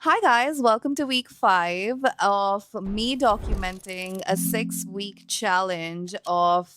Hi, guys. Welcome to week 5 of me documenting a 6-week challenge of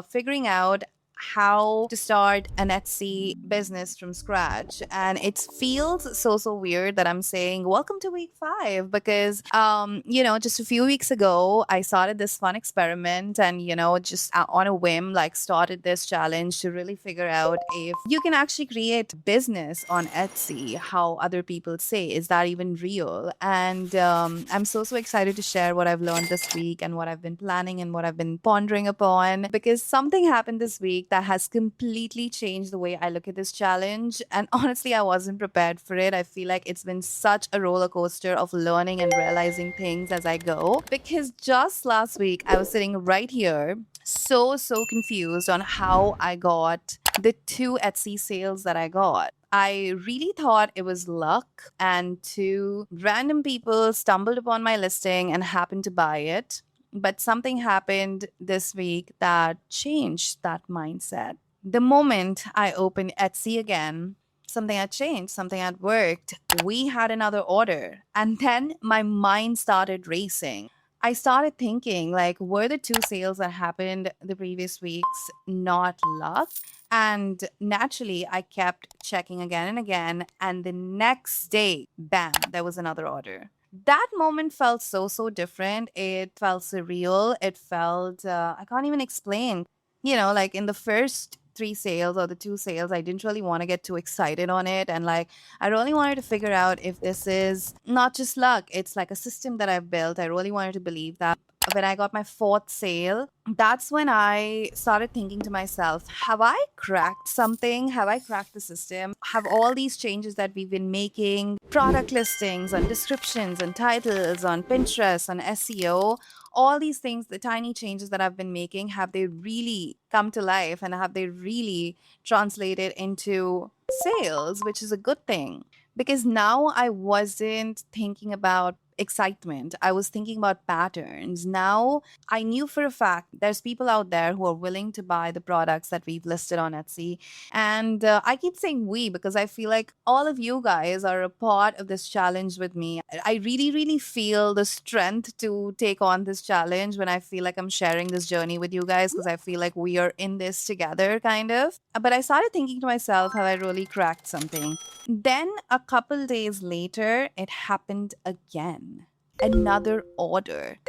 figuring out how to start an Etsy business from scratch. And it feels so weird that I'm saying welcome to week 5 because, just a few weeks ago, I started this fun experiment and, just on a whim, like started this challenge to really figure out if you can actually create business on Etsy, how other people say, is that even real? And I'm so excited to share what I've learned this week and what I've been planning and what I've been pondering upon because something happened this week that has completely changed the way I look at this challenge. And honestly, I wasn't prepared for it. I feel like it's been such a roller coaster of learning and realizing things as I go because just last week I was sitting right here so confused on how I got the 2 Etsy sales that I got. I really thought it was luck, and 2 random people stumbled upon my listing and happened to buy it. But something happened this week that changed that mindset. The moment I opened Etsy again, something had changed, something had worked. We had another order, and then my mind started racing. I started thinking, like, were the 2 sales that happened the previous weeks not luck? And naturally, I kept checking again and again. And the next day, bam, there was another order. That moment felt so different. It felt surreal. It felt, I can't even explain. Like in the first 3 sales or the 2 sales, I didn't really want to get too excited on it. And like, I really wanted to figure out if this is not just luck, it's like a system that I've built. I really wanted to believe that. When I got my 4th sale, that's when I started thinking to myself, have I cracked something? Have I cracked the system? Have all these changes that we've been making, product listings, on descriptions, and titles, on Pinterest, on SEO, all these things, the tiny changes that I've been making, have they really come to life and have they really translated into sales, which is a good thing? Because now I wasn't thinking about excitement. I was thinking about patterns. Now I knew for a fact there's people out there who are willing to buy the products that we've listed on Etsy. And I keep saying we because I feel like all of you guys are a part of this challenge with me. I really feel the strength to take on this challenge when I feel like I'm sharing this journey with you guys because I feel like we are in this together, kind of. But I started thinking to myself, have I really cracked something? Then a couple days later, it happened again. Another order.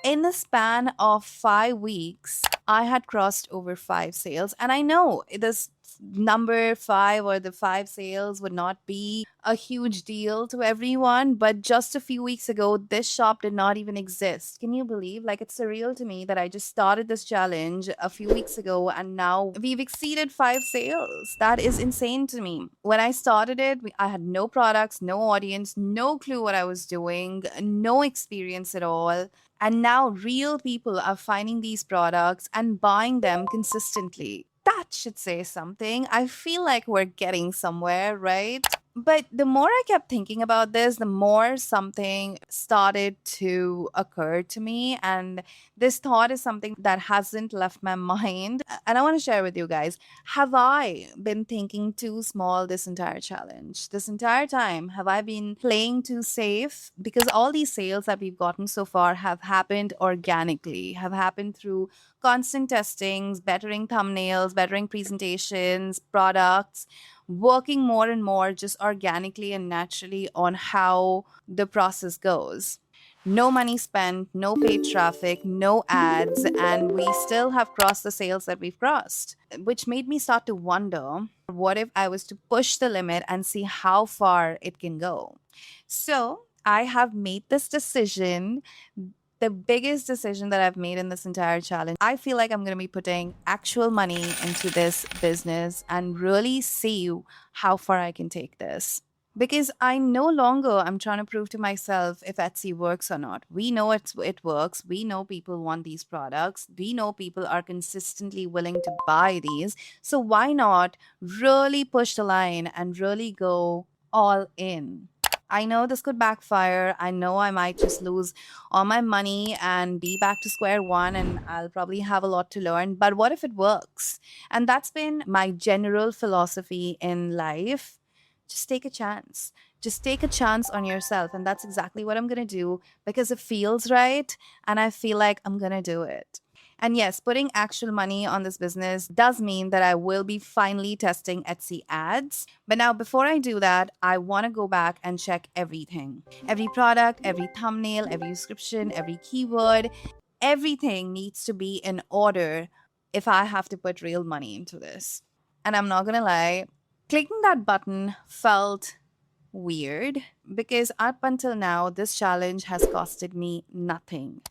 In the span of 5 weeks, I had crossed over 5 sales. And I know this number 5 or the 5 sales would not be a huge deal to everyone, but just a few weeks ago, this shop did not even exist. Can you believe? Like, it's surreal to me that I just started this challenge a few weeks ago and now we've exceeded 5 sales. That is insane to me. When I started it, I had no products, no audience, no clue what I was doing, no experience at all. And now real people are finding these products and buying them consistently. That should say something. I feel like we're getting somewhere, right? But the more I kept thinking about this, the more something started to occur to me. And this thought is something that hasn't left my mind. And I want to share with you guys. Have I been thinking too small this entire challenge? This entire time, have I been playing too safe? Because all these sales that we've gotten so far have happened organically, have happened through constant testings, bettering thumbnails, bettering presentations, products, working more and more just organically and naturally on how the process goes. No money spent, no paid traffic, no ads, and we still have crossed the sales that we've crossed, which made me start to wonder, what if I was to push the limit and see how far it can go? So I have made this decision, the biggest decision that I've made in this entire challenge. I feel like I'm going to be putting actual money into this business and really see how far I can take this. Because I no longer am trying to prove to myself if Etsy works or not. We know it works. We know people want these products. We know people are consistently willing to buy these. So why not really push the line and really go all in? I know this could backfire. I know I might just lose all my money and be back to square one, and I'll probably have a lot to learn. But what if it works? And that's been my general philosophy in life. just take a chance. Just take a chance on yourself. And that's exactly what I'm going to do because it feels right. And I feel like I'm going to do it. And yes, putting actual money on this business does mean that I will be finally testing Etsy ads. But now, before I do that, I want to go back and check everything, every product, every thumbnail, every description, every keyword. Everything needs to be in order if I have to put real money into this. And I'm not going to lie, clicking that button felt weird because up until now, this challenge has costed me nothing.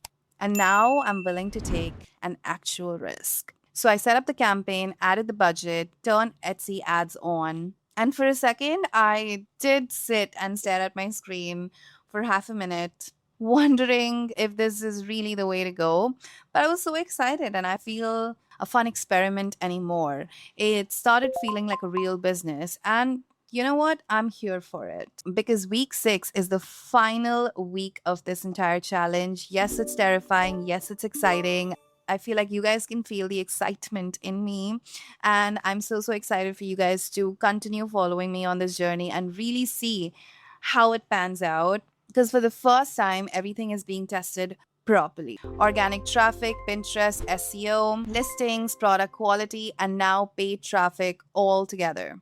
And now I'm willing to take an actual risk. So I set up the campaign, added the budget, turned Etsy ads on. And for a second, I did sit and stare at my screen for half a minute, wondering if this is really the way to go. But I was so excited and I feel a fun experiment anymore. It started feeling like a real business. And you know what? I'm here for it because week 6 is the final week of this entire challenge. Yes, it's terrifying. Yes, it's exciting. I feel like you guys can feel the excitement in me. And I'm so excited for you guys to continue following me on this journey and really see how it pans out. Because for the first time, everything is being tested properly. Organic traffic, Pinterest, SEO, listings, product quality, and now paid traffic all together.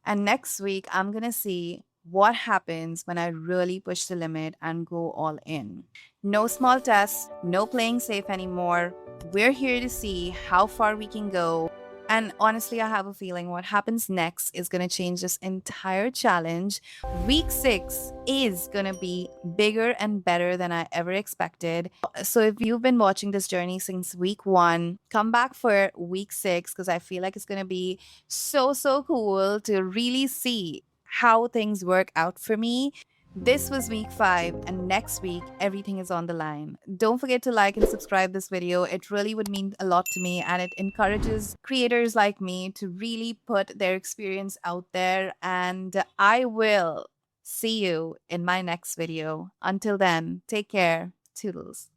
And next week, I'm going to see what happens when I really push the limit and go all in. No small tests, no playing safe anymore. We're here to see how far we can go. And honestly, I have a feeling what happens next is going to change this entire challenge. Week 6 is going to be bigger and better than I ever expected. So if you've been watching this journey since week 1, come back for week 6 because I feel like it's going to be so cool to really see how things work out for me. This was week 5, and next week, everything is on the line. Don't forget to like and subscribe this video. It really would mean a lot to me, and it encourages creators like me to really put their experience out there. And I will see you in my next video. Until then, take care. Toodles.